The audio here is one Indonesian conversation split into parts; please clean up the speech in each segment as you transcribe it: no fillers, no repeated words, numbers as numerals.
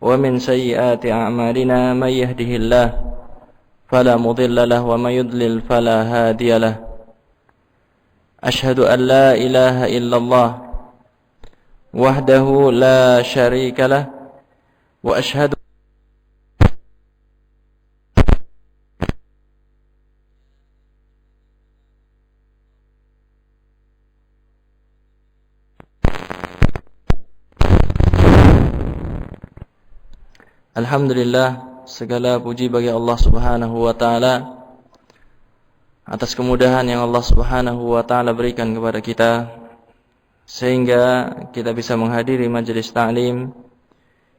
ومن سيئات أعمالنا من يهده الله فلا مضل له ومن يضلل فلا هادي له أشهد أن لا إله إلا الله وحده لا شريك له وأشهد Alhamdulillah, segala puji bagi Allah Subhanahu wa taala atas kemudahan yang Allah Subhanahu wa taala berikan kepada kita sehingga kita bisa menghadiri majelis ta'lim,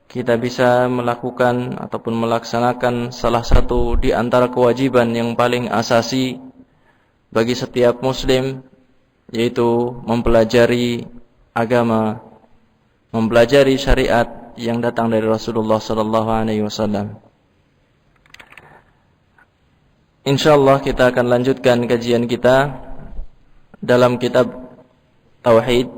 kita bisa melakukan ataupun melaksanakan salah satu di antara kewajiban yang paling asasi bagi setiap muslim, yaitu mempelajari agama, mempelajari syariat yang datang dari Rasulullah sallallahu alaihi wasallam. Insyaallah kita akan lanjutkan kajian kita dalam kitab Tauhid.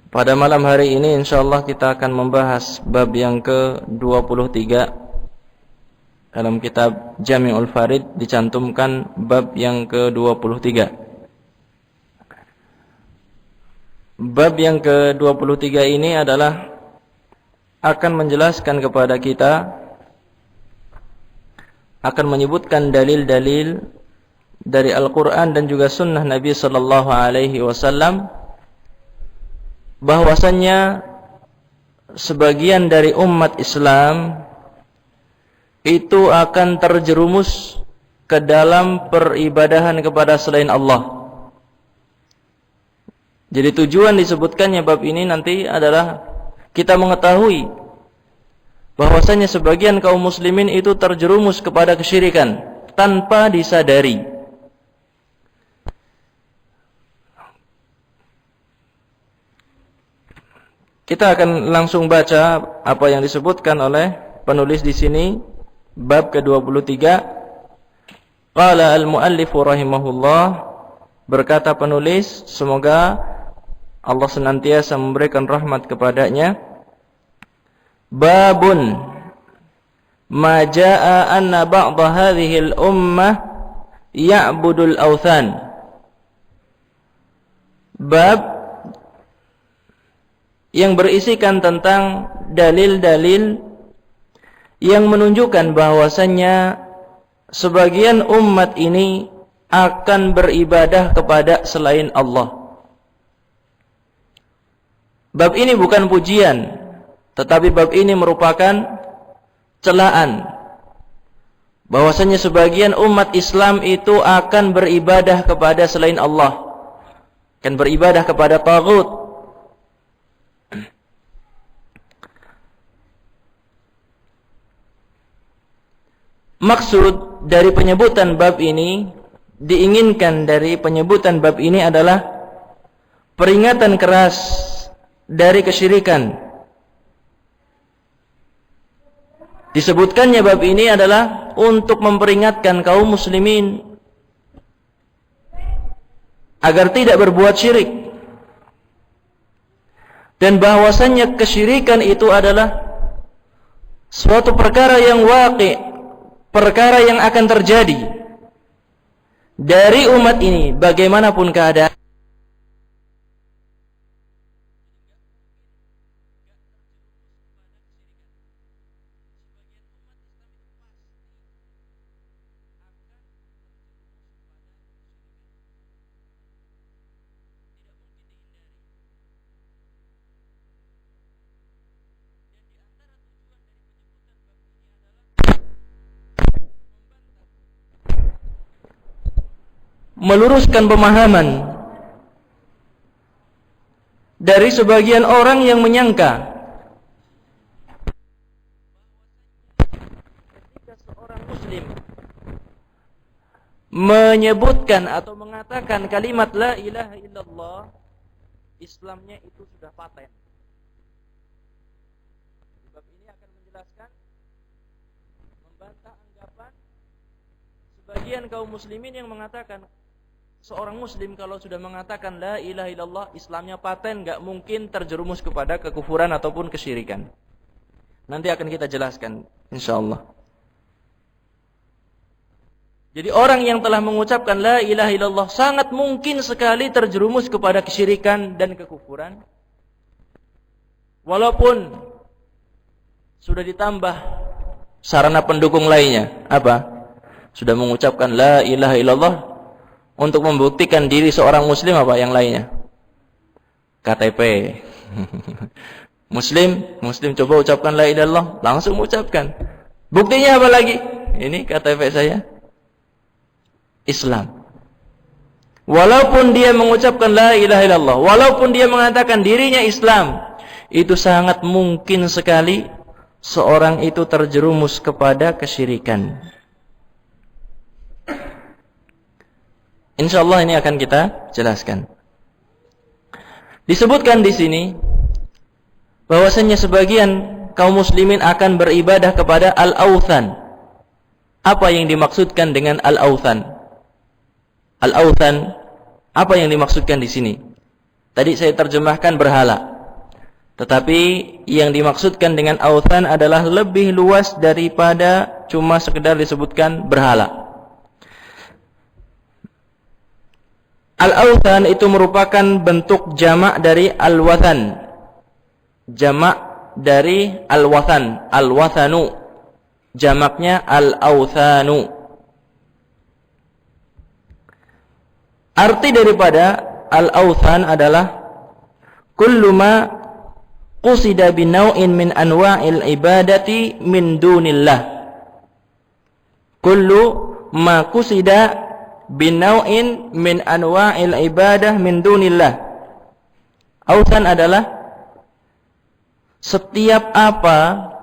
Pada malam hari ini insyaallah kita akan membahas bab yang ke-23. Dalam kitab Jami'ul Farid dicantumkan bab yang ke-23. Bab yang ke-23 ini adalah akan menjelaskan kepada kita, akan menyebutkan dalil-dalil dari Al-Quran dan juga sunnah Nabi sallallahu alaihi wasallam bahwasannya sebagian dari umat Islam itu akan terjerumus ke dalam peribadahan kepada selain Allah. Jadi tujuan disebutkannya bab ini nanti adalah kita mengetahui bahwasanya sebagian kaum muslimin itu terjerumus kepada kesyirikan tanpa disadari. Kita akan langsung baca apa yang disebutkan oleh penulis di sini, bab ke-23. Qala al-muallif rahimahullah, berkata penulis, semoga Allah senantiasa memberikan rahmat kepadanya. Babun ma jaa anna ba'dha hadhihi al-ummah ya'budul awthan. Bab yang berisikan tentang dalil-dalil yang menunjukkan bahwasannya sebagian umat ini akan beribadah kepada selain Allah. Bab ini bukan pujian, tetapi bab ini merupakan celaan bahwasanya sebagian umat Islam itu akan beribadah kepada selain Allah, akan beribadah kepada taghut. Maksud dari penyebutan bab ini, diinginkan dari penyebutan bab ini adalah peringatan keras dari kesyirikan. Disebutkannya bab ini adalah untuk memperingatkan kaum muslimin agar tidak berbuat syirik, dan bahwasannya kesyirikan itu adalah suatu perkara yang waqi', perkara yang akan terjadi dari umat ini bagaimanapun keadaan. Meluruskan pemahaman dari sebagian orang yang menyangka jika seorang muslim menyebutkan atau mengatakan kalimat la ilaha illallah, Islamnya itu sudah paten. Sebab ini akan menjelaskan, membantah anggapan sebagian kaum muslimin yang mengatakan Seorang muslim kalau sudah mengatakan la ilaha illallah, Islamnya paten, gak mungkin terjerumus kepada kekufuran ataupun kesyirikan. Nanti akan kita jelaskan insyaallah. Jadi orang yang telah mengucapkan la ilaha illallah sangat mungkin sekali terjerumus kepada kesyirikan dan kekufuran. Walaupun sudah ditambah sarana pendukung lainnya. Apa? Sudah mengucapkan la ilaha illallah untuk membuktikan diri seorang muslim, apa yang lainnya? KTP. Muslim coba ucapkan la ilaha illallah, langsung ucapkan. Buktinya apa lagi? Ini KTP saya. Islam. Walaupun dia mengucapkan la ilaha illallah, walaupun dia mengatakan dirinya Islam, itu sangat mungkin sekali seorang itu terjerumus kepada kesyirikan. Insyaallah ini akan kita jelaskan. Disebutkan di sini bahwasanya sebagian kaum muslimin akan beribadah kepada al-authan. Apa yang dimaksudkan dengan al-authan? Al-authan, apa yang dimaksudkan di sini? Tadi saya terjemahkan berhala. Tetapi yang dimaksudkan dengan authan adalah lebih luas daripada cuma sekedar disebutkan berhala. Al-authan itu merupakan bentuk jamak dari al-wathan. Jamak dari al-wathan, al-wathanu. Jamaknya al-authanu. Arti daripada al-authan adalah kullu ma qusida binaw'in min anwa'il ibadati min dunillah. Kullu ma qusida binaw'in min anwa'il ibadah min dunillah. Authan adalah setiap apa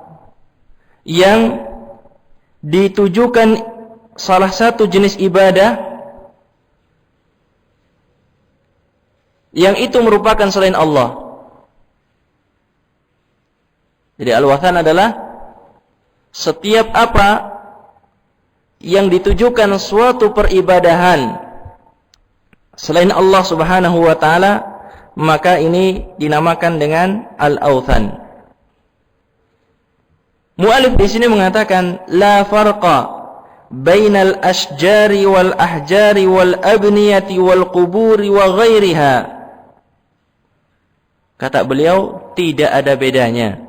yang ditujukan salah satu jenis ibadah yang itu merupakan selain Allah. Jadi al-wathan adalah setiap apa yang ditujukan suatu peribadahan selain Allah Subhanahu wa taala, maka ini dinamakan dengan al-authan. Mu'allif di sini mengatakan la farqa bainal asjari wal ahjari wal abniyati wal quburi wa ghairiha. Kata beliau, tidak ada bedanya.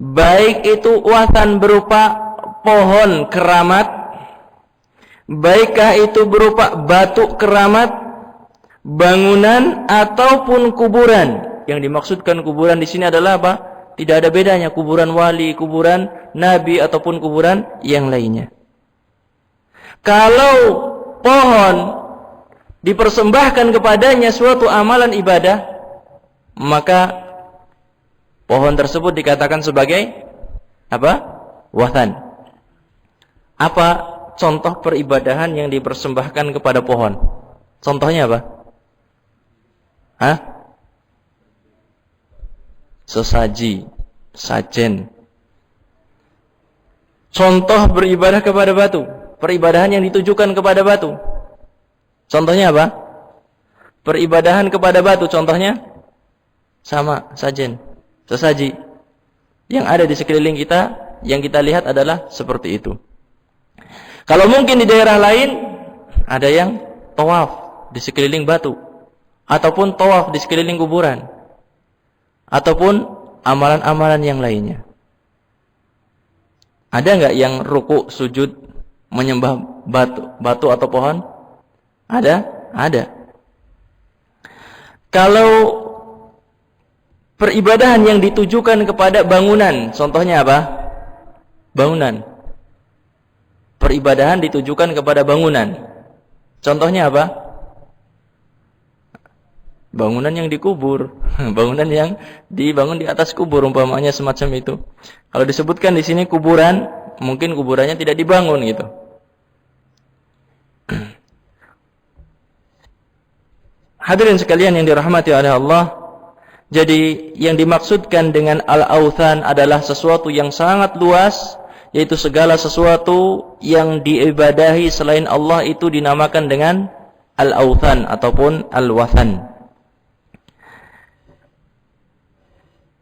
Baik itu wathan berupa pohon keramat, baikkah itu berupa batu keramat, bangunan ataupun kuburan. Yang dimaksudkan kuburan di sini adalah apa? Tidak ada bedanya kuburan wali, kuburan nabi ataupun kuburan yang lainnya. Kalau pohon dipersembahkan kepadanya suatu amalan ibadah, maka pohon tersebut dikatakan sebagai apa? Wathan. Apa contoh peribadahan yang dipersembahkan kepada pohon? Contohnya apa? Hah? Sesaji, sajen. Contoh beribadah kepada batu, peribadahan yang ditujukan kepada batu. Contohnya apa? Peribadahan kepada batu, contohnya sama, sajen, sesaji. Yang ada di sekeliling kita, yang kita lihat adalah seperti itu. Kalau mungkin di daerah lain, ada yang tawaf di sekeliling batu, ataupun tawaf di sekeliling kuburan, ataupun amalan-amalan yang lainnya. Ada nggak yang ruku, sujud, menyembah batu atau pohon? Ada? Ada. Kalau peribadahan yang ditujukan kepada bangunan, contohnya apa? Bangunan. Peribadahan ditujukan kepada bangunan. Contohnya apa? Bangunan yang dikubur, bangunan yang dibangun di atas kubur, umpamanya semacam itu. Kalau disebutkan di sini kuburan, mungkin kuburannya tidak dibangun gitu. Hadirin sekalian yang dirahmati oleh Allah, jadi yang dimaksudkan dengan al-authan adalah sesuatu yang sangat luas, yaitu segala sesuatu yang diibadahi selain Allah itu dinamakan dengan al-awthan ataupun al-wathan.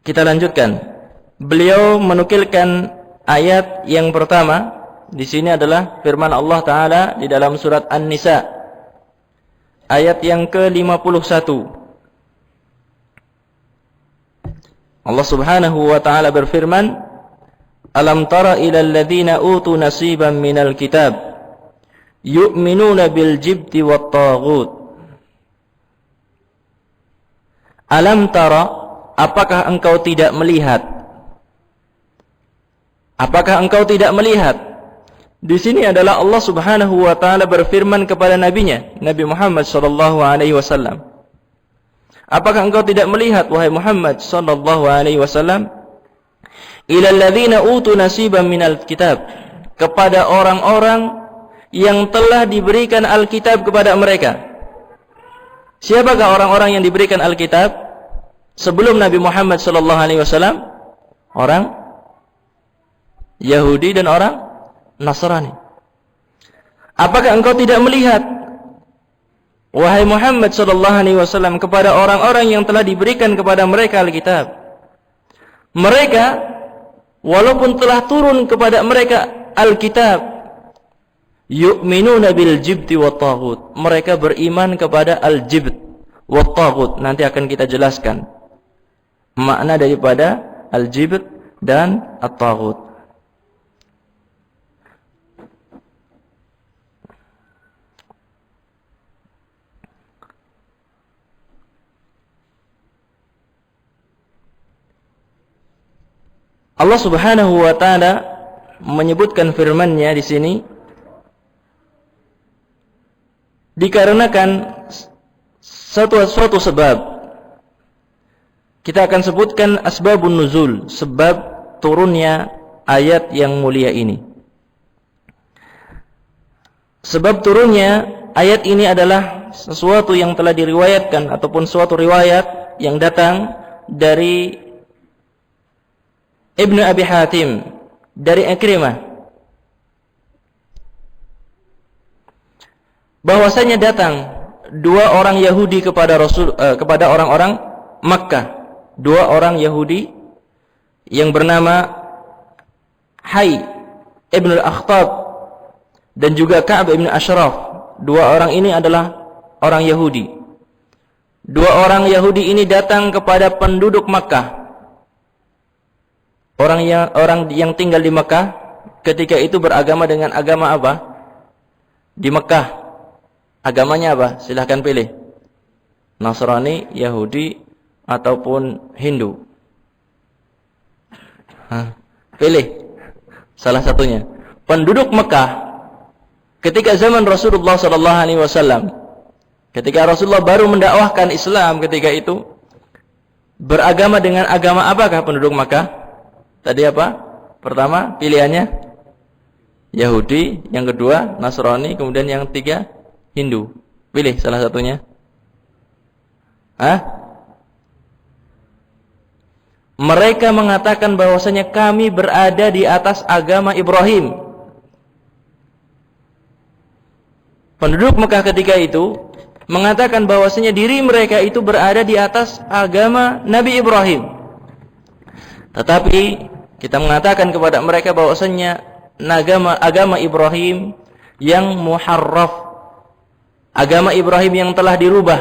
Kita lanjutkan. Beliau menukilkan ayat yang pertama. Di sini adalah firman Allah Ta'ala di dalam surat An-Nisa ayat yang ke-51. Allah Subhanahu wa Ta'ala berfirman, Alam tara ilal ladzina utu nasiban minal kitab yu'minuna bil jibti wat taghut. Alam tara, apakah engkau tidak melihat? Apakah engkau tidak melihat? Di sini adalah Allah Subhanahu wa Ta'ala berfirman kepada nabinya, Nabi Muhammad sallallahu alaihi wasallam. Apakah engkau tidak melihat, wahai Muhammad sallallahu alaihi wasallam, ilal ladzina utu nasiban minal kitab, kepada orang-orang yang telah diberikan Alkitab kepada mereka. Siapakah orang-orang yang diberikan Alkitab sebelum Nabi Muhammad sallallahu alaihi wasallam? Orang Yahudi dan orang Nasrani. Apakah engkau tidak melihat, wahai Muhammad sallallahu alaihi wasallam, kepada orang-orang yang telah diberikan kepada mereka Alkitab? Mereka walaupun telah turun kepada mereka Alkitab, yu'minuna bil jibti wat taghut, mereka beriman kepada al-jibt wat taghut. Nanti akan kita jelaskan makna daripada al-jibt dan at-taghut. Allah Subhanahu wa Ta'ala menyebutkan firman-Nya di sini dikarenakan suatu sebab. Kita akan sebutkan asbabun nuzul, sebab turunnya ayat yang mulia ini. Sebab turunnya ayat ini adalah sesuatu yang telah diriwayatkan ataupun suatu riwayat yang datang dari Ibnu Abi Hatim dari Ikrimah, bahwasanya datang dua orang Yahudi kepada kepada orang-orang Makkah. Dua orang Yahudi yang bernama Hay Ibn al-Akhtab dan juga Ka'ab Ibn Ashraf. Dua orang ini adalah orang Yahudi. Dua orang Yahudi ini datang kepada penduduk Makkah. Orang yang tinggal di Mekah ketika itu beragama dengan agama apa? Di Mekah agamanya apa? Silahkan pilih. Nasrani, Yahudi, ataupun Hindu. Pilih salah satunya. Penduduk Mekah ketika zaman Rasulullah SAW, ketika Rasulullah baru mendakwahkan Islam, ketika itu beragama dengan agama apakah penduduk Mekah? Tadi apa? Pertama pilihannya Yahudi, yang kedua Nasrani, kemudian yang ketiga Hindu. Pilih salah satunya. Mereka mengatakan bahwasanya kami berada di atas agama Ibrahim. Penduduk Mekah ketika itu mengatakan bahwasanya diri mereka itu berada di atas agama Nabi Ibrahim. Tetapi kita mengatakan kepada mereka bahwasanya agama Ibrahim yang muharraf, agama Ibrahim yang telah dirubah,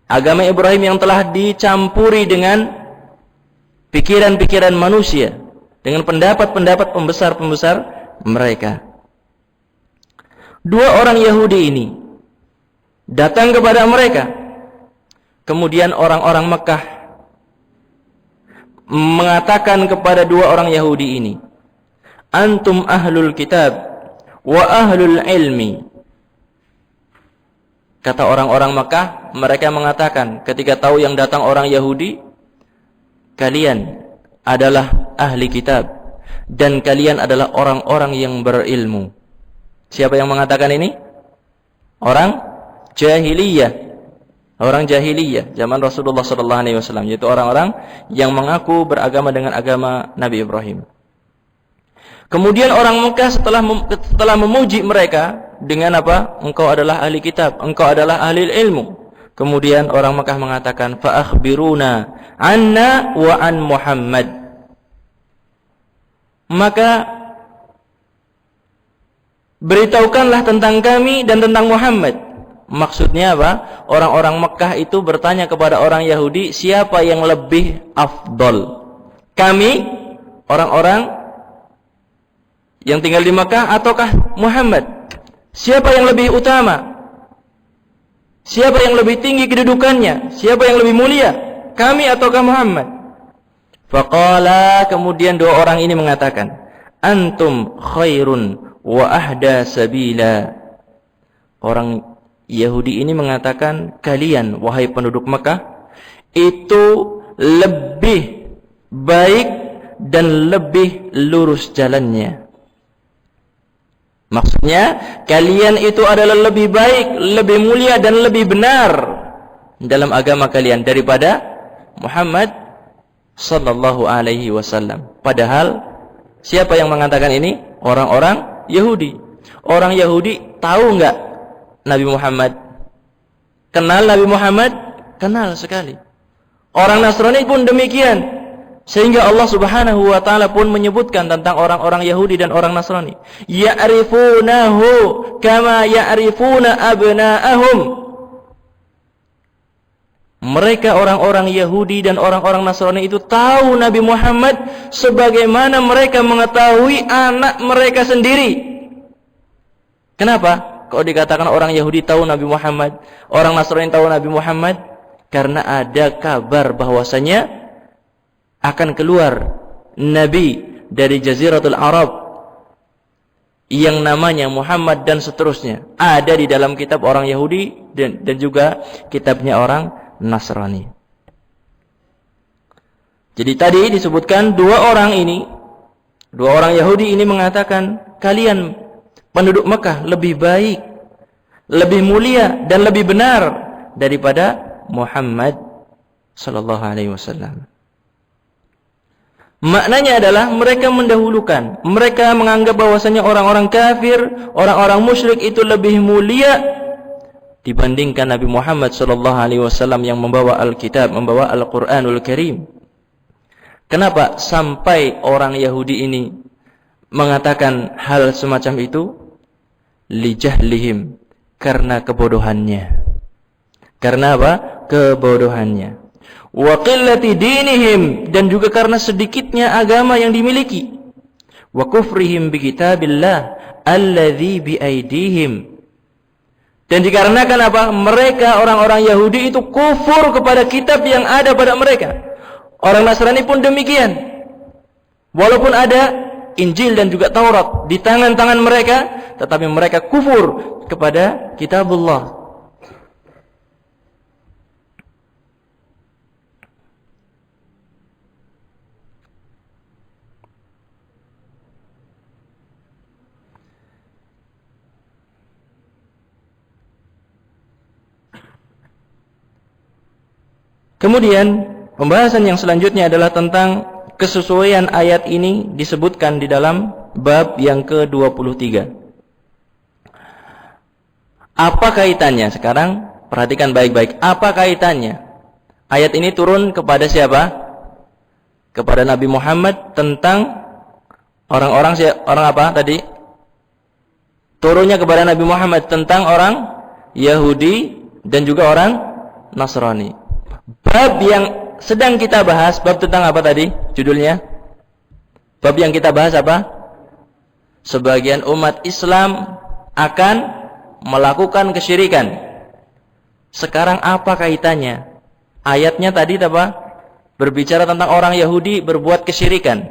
agama Ibrahim yang telah dicampuri dengan pikiran-pikiran manusia, dengan pendapat-pendapat pembesar-pembesar mereka. Dua orang Yahudi ini datang kepada mereka. Kemudian orang-orang Mekah mengatakan kepada dua orang Yahudi ini, antum ahlul kitab wa ahlul ilmi. Kata orang-orang Mekah, mereka mengatakan ketika tahu yang datang orang Yahudi, kalian adalah ahli kitab dan kalian adalah orang-orang yang berilmu. Siapa yang mengatakan ini? Orang jahiliyah. Orang jahiliyah zaman Rasulullah SAW, yaitu orang-orang yang mengaku beragama dengan agama Nabi Ibrahim. Kemudian orang Mekah setelah memuji mereka, dengan apa? Engkau adalah ahli kitab, engkau adalah ahli ilmu. Kemudian orang Mekah mengatakan, fa akhbiruna anna wa an Muhammad. Maka beritahukanlah tentang kami dan tentang Muhammad. Maksudnya apa? Orang-orang Mekah itu bertanya kepada orang Yahudi, siapa yang lebih afdol? Kami, orang-orang yang tinggal di Mekah, ataukah Muhammad? Siapa yang lebih utama? Siapa yang lebih tinggi kedudukannya? Siapa yang lebih mulia? Kami ataukah Muhammad? Faqala, kemudian dua orang ini mengatakan, antum khairun wa ahda sabila. Orang Yahudi ini mengatakan, kalian wahai penduduk Mekah itu lebih baik dan lebih lurus jalannya. Maksudnya kalian itu adalah lebih baik, lebih mulia dan lebih benar dalam agama kalian daripada Muhammad sallallahu alaihi wasallam. Padahal siapa yang mengatakan ini? Orang-orang Yahudi. Orang Yahudi tahu enggak Nabi Muhammad? Kenal Nabi Muhammad? Kenal sekali. Orang Nasrani pun demikian. Sehingga Allah Subhanahu wa taala pun menyebutkan tentang orang-orang Yahudi dan orang Nasrani, ya'rifunahu kama ya'rifuna abna'ahum. Mereka orang-orang Yahudi dan orang-orang Nasrani itu tahu Nabi Muhammad sebagaimana mereka mengetahui anak mereka sendiri. Kenapa? Kok dikatakan orang Yahudi tahu Nabi Muhammad, orang Nasrani tahu Nabi Muhammad? Karena ada kabar bahwasanya akan keluar Nabi dari Jaziratul Arab yang namanya Muhammad dan seterusnya. Ada di dalam kitab orang Yahudi dan juga kitabnya orang Nasrani. Jadi tadi disebutkan dua orang Yahudi ini mengatakan, kalian penduduk Mekah lebih baik, lebih mulia dan lebih benar daripada Muhammad sallallahu alaihi wasallam. Maknanya adalah mereka mendahulukan, mereka menganggap bahwasanya orang-orang kafir, orang-orang musyrik itu lebih mulia dibandingkan Nabi Muhammad sallallahu alaihi wasallam yang membawa Alkitab, membawa Al-Qur'anul Karim. Kenapa sampai orang Yahudi ini mengatakan hal semacam itu? Lijahlihim, karena kebodohannya. Karena apa? Kebodohannya. Wa qillati dinihim, dan juga karena sedikitnya agama yang dimiliki. Wa kufrihim bi kitabillah alladzi bi aidihim, dan dikarenakan apa? Mereka orang-orang Yahudi itu kufur kepada kitab yang ada pada mereka. Orang Nasrani pun demikian. Walaupun ada Injil dan juga Taurat di tangan-tangan mereka, tetapi mereka kufur kepada kitabullah. Kemudian pembahasan yang selanjutnya adalah tentang kesesuaian ayat ini disebutkan di dalam bab yang ke-23. Apa kaitannya? Sekarang perhatikan baik-baik. Apa kaitannya? Ayat ini turun kepada siapa? Kepada Nabi Muhammad tentang orang apa tadi? Turunnya kepada Nabi Muhammad tentang orang Yahudi dan juga orang Nasrani. Bab yang sedang kita bahas, bab tentang apa tadi judulnya? Bab yang kita bahas apa? Sebagian umat Islam akan melakukan kesyirikan. Sekarang apa kaitannya? Ayatnya tadi apa? Berbicara tentang orang Yahudi berbuat kesyirikan.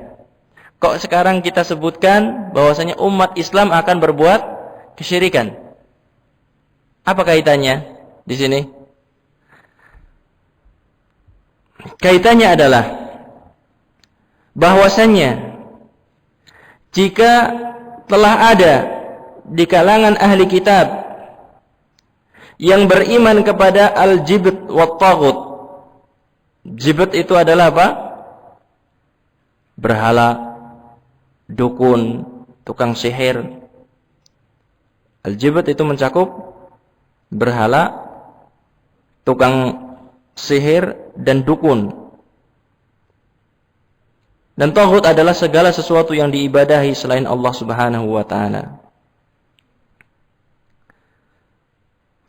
Kok sekarang kita sebutkan bahwasanya umat Islam akan berbuat kesyirikan? Apa kaitannya di sini? Kaitannya adalah bahwasanya jika telah ada di kalangan ahli kitab yang beriman kepada al-jibt wa taghut. Jibt itu adalah apa? Berhala, dukun, tukang sihir, Al-jibt itu mencakup berhala, tukang sihir, dan dukun. Dan taghut adalah segala sesuatu yang diibadahi selain Allah Subhanahu wa taala.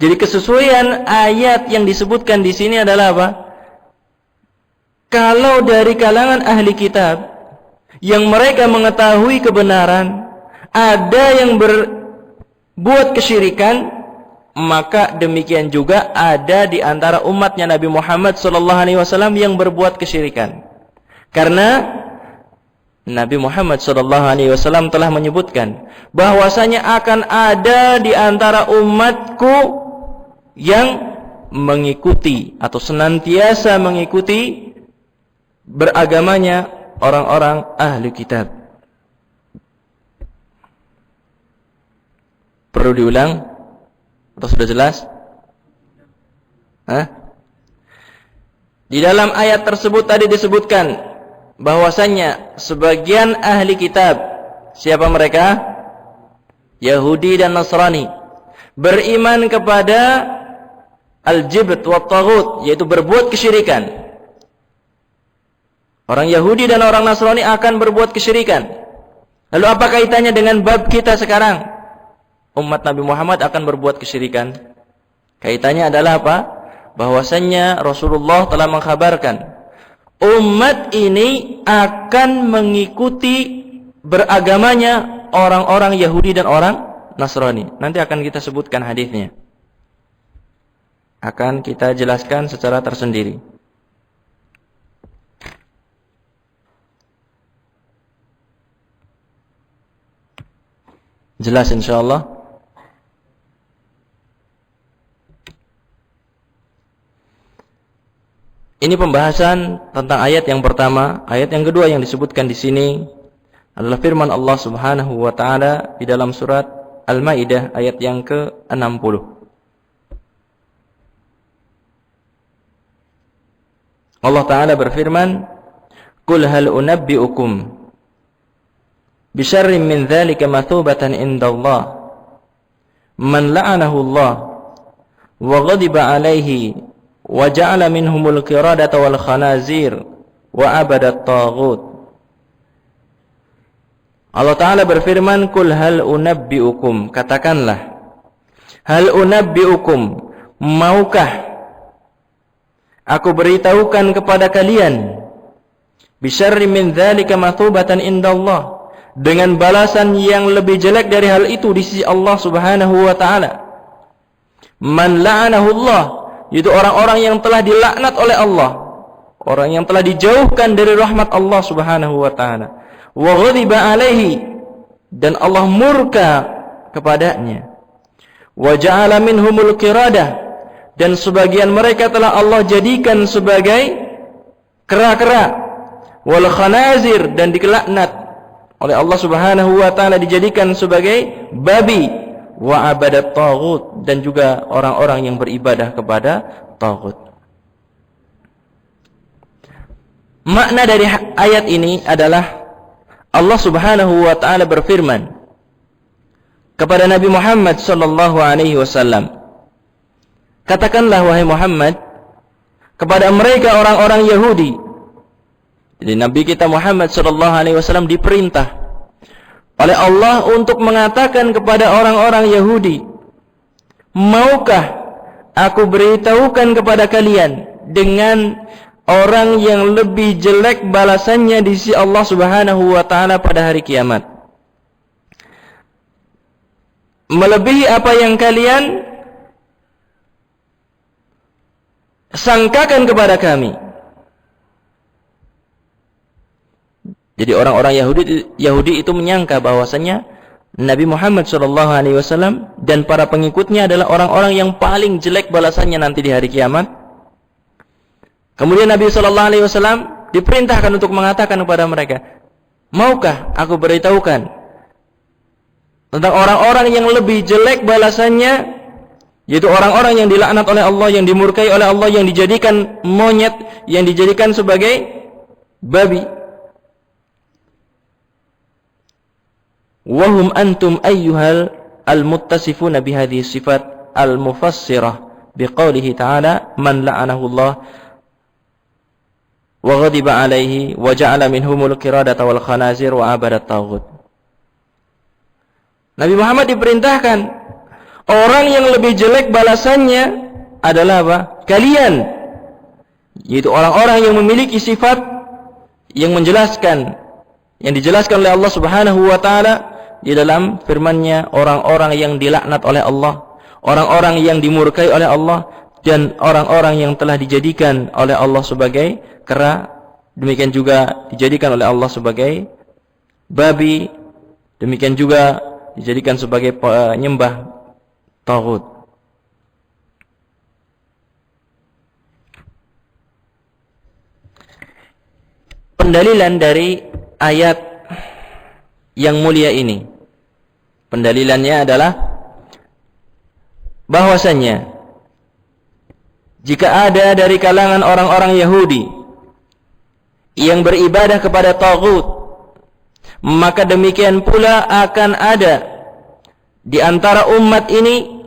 Jadi kesesuaian ayat yang disebutkan di sini adalah apa? Kalau dari kalangan ahli kitab yang mereka mengetahui kebenaran, ada yang berbuat kesyirikan, maka demikian juga ada di antara umatnya Nabi Muhammad SAW yang berbuat kesyirikan. Karena Nabi Muhammad SAW telah menyebutkan bahwasanya akan ada di antara umatku yang mengikuti atau senantiasa mengikuti beragamanya orang-orang ahli kitab. Perlu diulang? Atau sudah jelas? Di dalam ayat tersebut tadi disebutkan bahwasanya sebagian ahli kitab, siapa mereka? Yahudi dan Nasrani, beriman kepada al-jibt wa taghut, yaitu berbuat kesyirikan. Orang Yahudi dan orang Nasrani akan berbuat kesyirikan. Lalu apa kaitannya dengan bab kita sekarang? Umat Nabi Muhammad akan berbuat kesyirikan. Kaitannya adalah apa? Bahwasanya Rasulullah telah mengkhabarkan umat ini akan mengikuti beragamanya orang-orang Yahudi dan orang Nasrani. Nanti akan kita sebutkan hadisnya. Akan kita jelaskan secara tersendiri. Jelas insyaallah. Ini pembahasan tentang ayat yang pertama. Ayat yang kedua yang disebutkan di sini adalah firman Allah Subhanahu wa taala di dalam surat Al-Maidah ayat yang ke-60. Allah taala berfirman, "Qul hal unabbi'ukum bi syarrin min dzalika mathubatan indallah man la'anahu Allah wa ghadiba 'alaihi wa ja'ala minhumul qiradata wal khanazir wa abadat taghut." Allah Ta'ala berfirman, "Qul hal unabbi'ukum," katakanlah, hal unabbi'ukum, maukah aku beritahukan kepada kalian bisyarri min dzalika mathubatan indallah, dengan balasan yang lebih jelek dari hal itu di sisi Allah Subhanahu wa taala. Man la'anahu Allah, itu orang-orang yang telah dilaknat oleh Allah, orang yang telah dijauhkan dari rahmat Allah Subhanahu wa taala. Wa ghadiba alaihi, dan Allah murka kepadanya. Wa ja'ala minhumul qiradah, dan sebagian mereka telah Allah jadikan sebagai kera-kera. Wal khanazir, dan dilaknat oleh Allah Subhanahu wa taala, dijadikan sebagai babi. Wa abadat taghut, dan juga orang-orang yang beribadah kepada taghut. Makna dari ayat ini adalah Allah Subhanahu wa taala berfirman kepada Nabi Muhammad sallallahu alaihi wasallam, katakanlah wahai Muhammad kepada mereka orang-orang Yahudi. Jadi Nabi kita Muhammad sallallahu alaihi wasallam diperintah oleh Allah untuk mengatakan kepada orang-orang Yahudi, maukah aku beritahukan kepada kalian dengan orang yang lebih jelek balasannya di sisi Allah Subhanahu wa taala pada hari kiamat, melebihi apa yang kalian sangkakan kepada kami. Jadi orang-orang Yahudi itu menyangka bahwasanya Nabi Muhammad SAW dan para pengikutnya adalah orang-orang yang paling jelek balasannya nanti di hari kiamat. Kemudian Nabi SAW diperintahkan untuk mengatakan kepada mereka, maukah aku beritahukan tentang orang-orang yang lebih jelek balasannya, yaitu orang-orang yang dilaknat oleh Allah, yang dimurkai oleh Allah, yang dijadikan monyet, yang dijadikan sebagai babi. Wahum antum ayyuhal al-muttasifuna bihadhihi sifat al-mufassirah biqaulihi ta'ala man la'anahu Allah wa ghadiba alaihi wa ja'ala minhumul qiradata wal khanazir wa abadat taghut. Nabi Muhammad diperintahkan, orang yang lebih jelek balasannya adalah apa? Kalian, yaitu orang-orang yang memiliki sifat yang menjelaskan, yang dijelaskan oleh Allah Subhanahu wa taala di dalam firman-Nya, orang-orang yang dilaknat oleh Allah, orang-orang yang dimurkai oleh Allah, dan orang-orang yang telah dijadikan oleh Allah sebagai kera, demikian juga dijadikan oleh Allah sebagai babi, demikian juga dijadikan sebagai penyembah taghut. Pendalilan dari ayat yang mulia ini, pendalilannya adalah bahwasannya jika ada dari kalangan orang-orang Yahudi yang beribadah kepada taghut, maka demikian pula akan ada di antara umat ini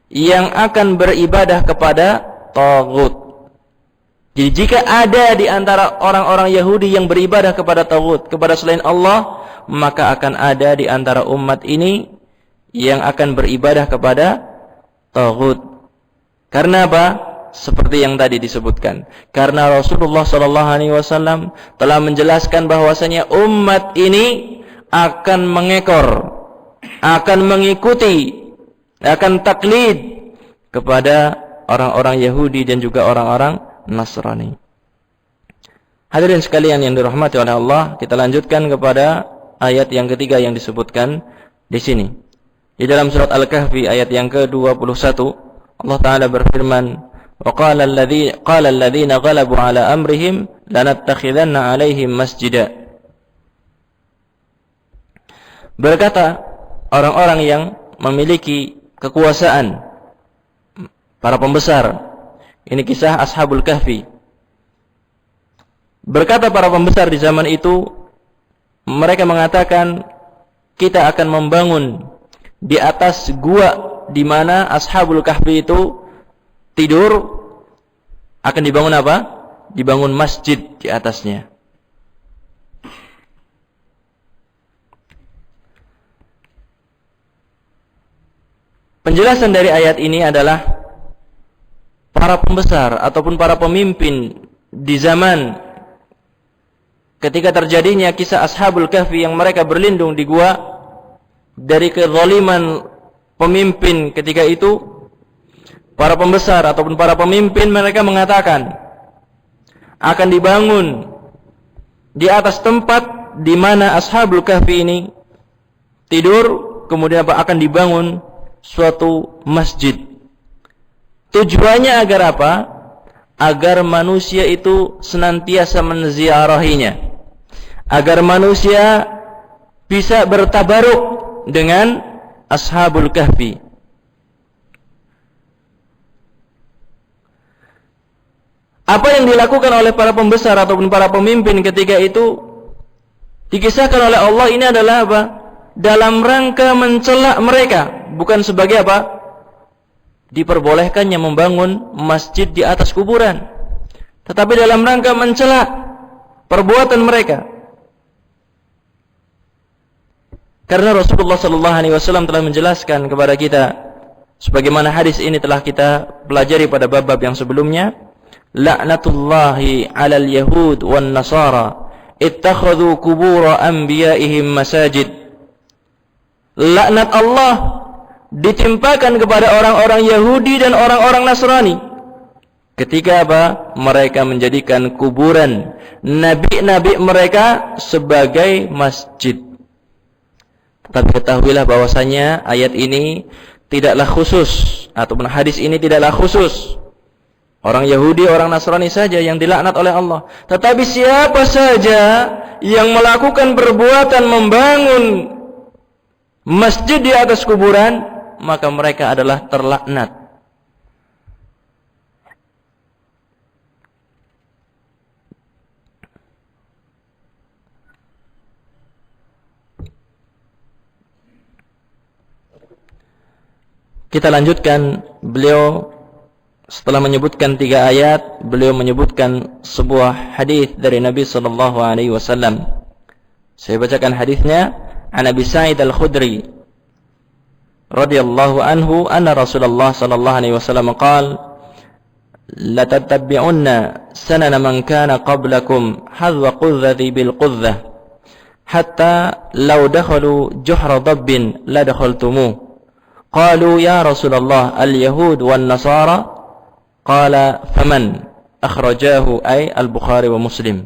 yang akan beribadah kepada taghut. Jadi jika ada di antara orang-orang Yahudi yang beribadah kepada taghut, kepada selain Allah, maka akan ada di antara umat ini yang akan beribadah kepada taghut. Karena apa? Seperti yang tadi disebutkan. Karena Rasulullah SAW telah menjelaskan bahwasanya umat ini akan mengekor, akan mengikuti, akan taklid kepada orang-orang Yahudi dan juga orang-orang Nasrani. Hadirin sekalian yang dirahmati oleh Allah, kita lanjutkan kepada ayat yang ketiga yang disebutkan di sini. Di dalam surat Al-Kahfi ayat yang ke-21, Allah Ta'ala berfirman, وَقَالَ الَّذِينَ غَلَبُوا عَلَى أَمْرِهِمْ لَنَتَّخِذَنَّ عَلَيْهِمْ مَسْجِدًا. Berkata orang-orang yang memiliki kekuasaan, para pembesar, ini kisah Ashabul Kahfi. Berkata para pembesar di zaman itu, mereka mengatakan, kita akan membangun di atas gua di mana Ashabul Kahfi itu tidur, akan dibangun apa? Dibangun masjid di atasnya. Penjelasan dari ayat ini adalah para pembesar ataupun para pemimpin di zaman ketika terjadinya kisah Ashabul Kahfi yang mereka berlindung di gua dari kezaliman pemimpin ketika itu, para pembesar ataupun para pemimpin mereka mengatakan akan dibangun di atas tempat di mana Ashabul Kahfi ini tidur, kemudian akan dibangun suatu masjid. Tujuannya agar apa? Agar manusia itu senantiasa menziarahinya, agar manusia bisa bertabaruk dengan Ashabul Kahfi. Apa yang dilakukan oleh para pembesar ataupun para pemimpin ketika itu dikisahkan oleh Allah ini adalah apa? Dalam rangka mencela mereka, bukan sebagai apa? Diperbolehkannya membangun masjid di atas kuburan, tetapi dalam rangka mencela perbuatan mereka. Karena Rasulullah SAW telah menjelaskan kepada kita, sebagaimana hadis ini telah kita pelajari pada bab-bab yang sebelumnya, la'natullahi 'alal yahud wan nasara ittakhadhu qubur anbiya'ihim masajid. Laknat Allah ditimpakan kepada orang-orang Yahudi dan orang-orang Nasrani ketika apa? Mereka menjadikan kuburan nabi-nabi mereka sebagai masjid. Tetapi ketahuilah bahwasanya ayat ini tidaklah khusus, ataupun hadis ini tidaklah khusus orang Yahudi, orang Nasrani saja yang dilaknat oleh Allah. Tetapi siapa saja yang melakukan perbuatan membangun masjid di atas kuburan, maka mereka adalah terlaknat. Kita lanjutkan. Beliau setelah menyebutkan 3 ayat, beliau menyebutkan sebuah hadis dari Nabi sallallahu alaihi wasallam. Saya bacakan hadisnya. An Abi Sa'id Al-Khudri radhiyallahu anhu anna Rasulullah sallallahu alaihi wasallam qala la tattabi'unna sanana man kana qablakum hadwa qudzati bil qudzah hatta law dakhalu juhra dabbin la dakhaltumuh. Qalu ya Rasulullah al-yahud wan nasara. Qala faman. Akhrajahu ay al-Bukhari wa Muslim.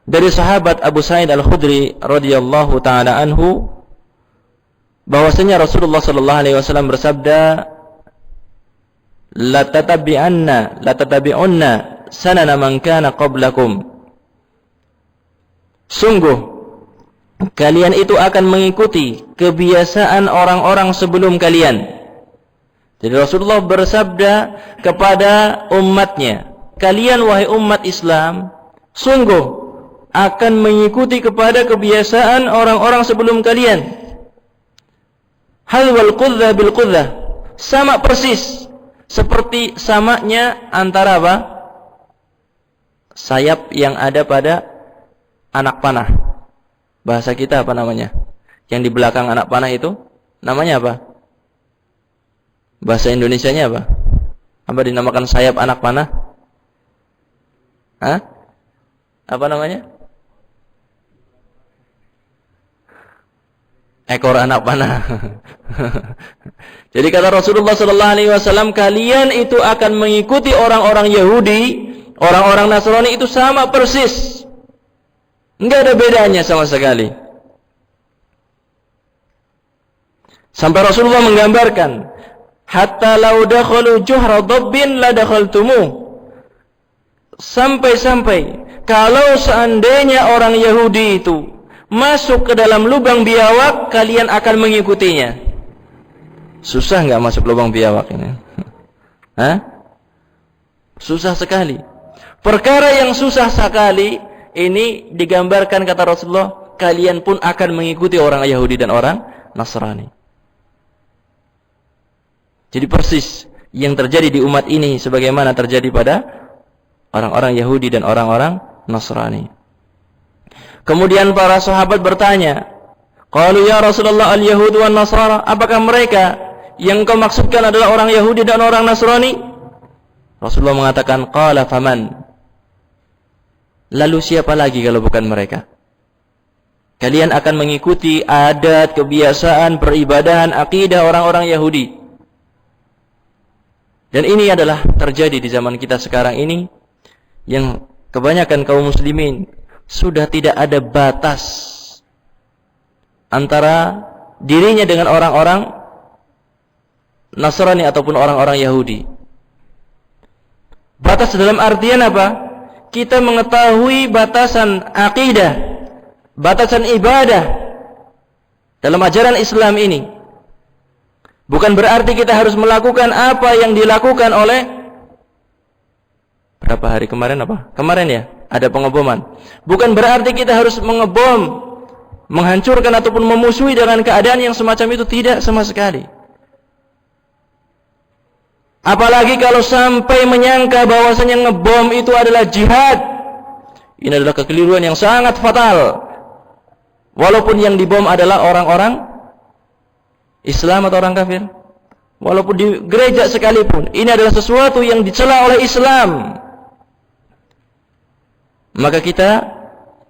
Dari sahabat Abu Sa'id Al-Khudri radhiyallahu taala anhu bahwasanya Rasulullah sallallahu alaihi wasallam bersabda, la tatabi'unna sanana man kana qablakum. Sungguh kalian itu akan mengikuti kebiasaan orang-orang sebelum kalian. Jadi Rasulullah bersabda kepada umatnya, kalian wahai umat Islam, sungguh akan mengikuti kepada kebiasaan orang-orang sebelum kalian. Hal wal qudzah bil qudzah, sama persis seperti samanya antara apa? Sayap yang ada pada anak panah. Bahasa kita apa namanya? Yang di belakang anak panah itu namanya apa? Bahasa Indonesianya apa? Apa dinamakan sayap anak panah? Hah? Apa namanya? Ekor anak panah. Jadi kata Rasulullah sallallahu alaihi wasallam, kalian itu akan mengikuti orang-orang Yahudi, orang-orang Nasrani itu sama persis. Enggak ada bedanya sama sekali. Sampai Rasulullah menggambarkan, hatta law dakhalu juhra dabbin la dakhaltumuh. Sampai-sampai kalau seandainya orang Yahudi itu masuk ke dalam lubang biawak, kalian akan mengikutinya. Susah nggak masuk lubang biawak ini? Hah? Susah sekali. Perkara yang susah sekali ini digambarkan kata Rasulullah, kalian pun akan mengikuti orang Yahudi dan orang Nasrani. Jadi persis yang terjadi di umat ini sebagaimana terjadi pada orang-orang Yahudi dan orang-orang Nasrani. Kemudian para sahabat bertanya, qalu ya Rasulullah al-yahud wan nasara, apakah mereka yang kau maksudkan adalah orang Yahudi dan orang Nasrani? Rasulullah mengatakan, qala faman. Lalu siapa lagi kalau bukan mereka? Kalian akan mengikuti adat, kebiasaan, peribadahan, akidah orang-orang Yahudi. Dan ini adalah terjadi di zaman kita sekarang ini, yang kebanyakan kaum muslimin sudah tidak ada batas antara dirinya dengan orang-orang Nasrani ataupun orang-orang Yahudi. Batas dalam artian apa? Kita mengetahui batasan akidah, batasan ibadah dalam ajaran Islam ini. Bukan berarti kita harus melakukan apa yang dilakukan oleh berapa hari kemarin apa? Kemarin ya, ada pengeboman. Bukan berarti kita harus mengebom, menghancurkan ataupun memusuhi dengan keadaan yang semacam itu, tidak sama sekali. Apalagi kalau sampai menyangka bahwasanya ngebom itu adalah jihad. Ini adalah kekeliruan yang sangat fatal. Walaupun yang dibom adalah orang-orang Islam atau orang kafir, walaupun di gereja sekalipun, ini adalah sesuatu yang dicela oleh Islam. Maka kita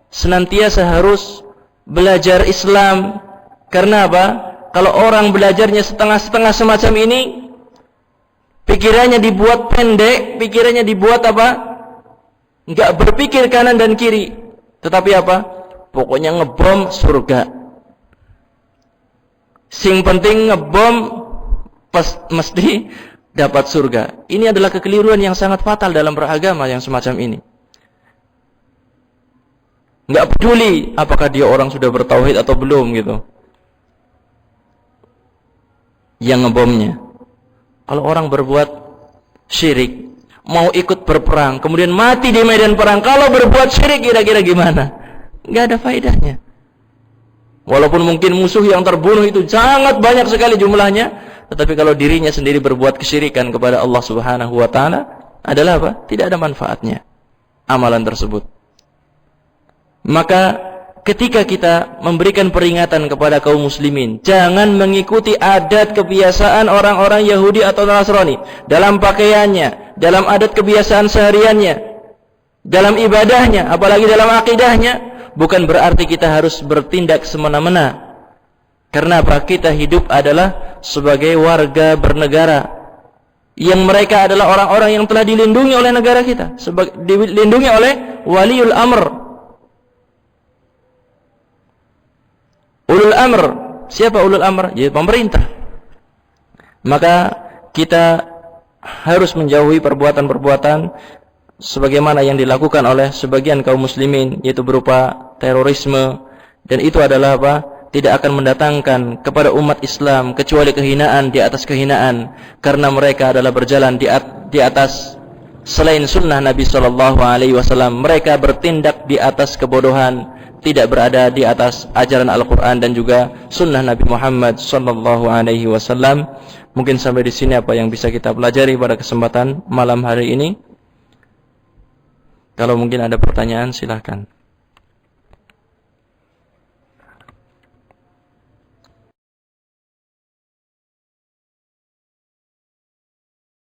senantiasa harus belajar Islam. Karena apa? Kalau orang belajarnya setengah-setengah semacam ini, pikirannya dibuat pendek, pikirannya dibuat apa? Enggak berpikir kanan dan kiri. Tetapi apa? Pokoknya ngebom surga. Sing penting ngebom mesti dapat surga. Ini adalah kekeliruan yang sangat fatal dalam beragama yang semacam ini. Enggak peduli apakah dia orang sudah bertauhid atau belum gitu. Yang ngebomnya. Kalau orang berbuat syirik, mau ikut berperang, kemudian mati di medan perang, kalau berbuat syirik kira-kira gimana? Enggak ada faedahnya. Walaupun mungkin musuh yang terbunuh itu sangat banyak sekali jumlahnya, tetapi kalau dirinya sendiri berbuat kesyirikan kepada Allah Subhanahu wa taala, adalah apa? Tidak ada manfaatnya amalan tersebut. Maka ketika kita memberikan peringatan kepada kaum muslimin, jangan mengikuti adat kebiasaan orang-orang Yahudi atau Nasrani dalam pakaiannya, dalam adat kebiasaan sehariannya, dalam ibadahnya, apalagi dalam akidahnya, bukan berarti kita harus bertindak semena-mena. Karena apa? Kita hidup adalah sebagai warga bernegara, yang mereka adalah orang-orang yang telah dilindungi oleh negara kita, dilindungi oleh waliul amr. Ulul amr, siapa ulul amr? Ya, pemerintah. Maka kita harus menjauhi perbuatan-perbuatan sebagaimana yang dilakukan oleh sebagian kaum muslimin, yaitu berupa terorisme, dan itu adalah apa? Tidak akan mendatangkan kepada umat Islam kecuali kehinaan di atas kehinaan, karena mereka adalah berjalan di atas selain sunnah Nabi Shallallahu Alaihi Wasallam. Mereka bertindak di atas kebodohan, tidak berada di atas ajaran Al-Quran dan juga sunnah Nabi Muhammad Sallallahu Alaihi Wasallam. Mungkin sampai di sini apa yang bisa kita pelajari pada kesempatan malam hari ini. Kalau mungkin ada pertanyaan, silahkan.